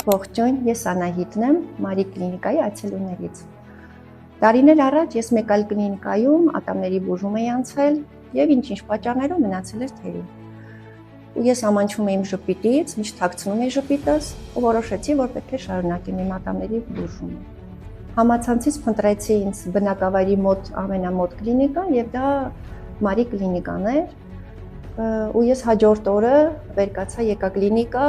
Ողջույն, ես Անահիտն եմ, Մարի կլինիկայի այցելուներից։ Տարիներ առաջ ես մեկ այլ կլինիկայում ատամների բուժում էի անցել եւ ինչ-ինչ պատճառներով մնացել էր թերի։ Ու ես ամանչում էի իմ ժպիտից, միշտ թաքցնում էի ժպիտս ու որոշեցի, որ պետք է շարունակեմ իմ ատամների բուժումը։ Համացանցից փնտրեցի ինձ բնակավայրի մոտ ամենամոտ կլինիկա եւ դա Մարի կլինիկան էր։ Ու ես հաջորդ օրը վեր կացա եկա կլինիկա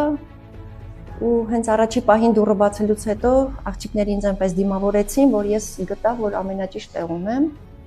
ու հենց առաջի պահին դուռը բացելուց հետո աղջիկները ինձ այնպես դիմավորեցին, որ ես գտա, որ ամենաճիշտ տեղում եմ։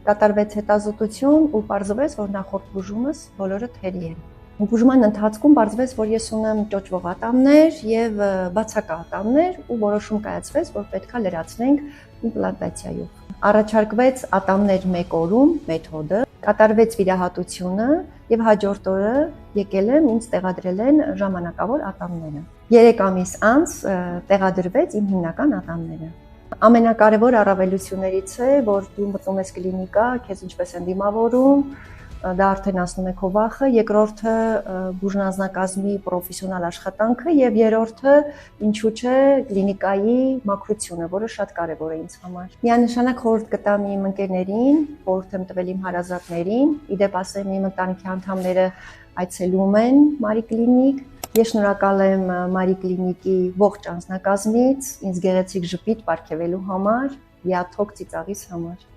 Կատարվեց հետազոտություն ու պարզվեց, որ նախորդ բուժումս բոլորը թերի են։ Բուժման ընթացքում պարզվեց, որ ես ունեմ ճոճվող ատամներ եւ բացակա ատամներ ու որոշում կայացվեց, որ պետքա լրացնենք իմպլանտացիայով։ Առաջարկվեց ատամներ մեկ օրում մեթոդը, կատարվեց վիրահատությունը եւ հաջորդ օրը եկել եմ ինձ տեղադրել են ժամանակավոր ատամները։ 3 ամիս անց տեղադրվեց իմ հիմնական ատամները։ Ամենակարևոր առավելություններից է, որ դու մտնում ես կլինիկա, քեզ ինչպես են դիմավորում, դա արդենացնում է քո վախը, երկրորդը բուժնազնակազմի պրոֆեսիոնալ աշխատանքը եւ երրորդը ինչու՞ չէ կլինիկայի մաքրությունը, որը շատ կարեւոր է ինձ համար։ Միանշանակ խորհուրդ կտամ իմ ընկերներին, խորհուրդ եմ տվել իմ հարազատներին, իդեպ ասեմ իմ ընտանիքի անդամները այցելում են Մարի կլինիկ։ Ես շնորհակալ եմ Մարի կլինիկի ողջ անձնակազմից ինձ գեղեցիկ ժպիտ պարգևելու համար, լիաթոք ծիծաղիս համար։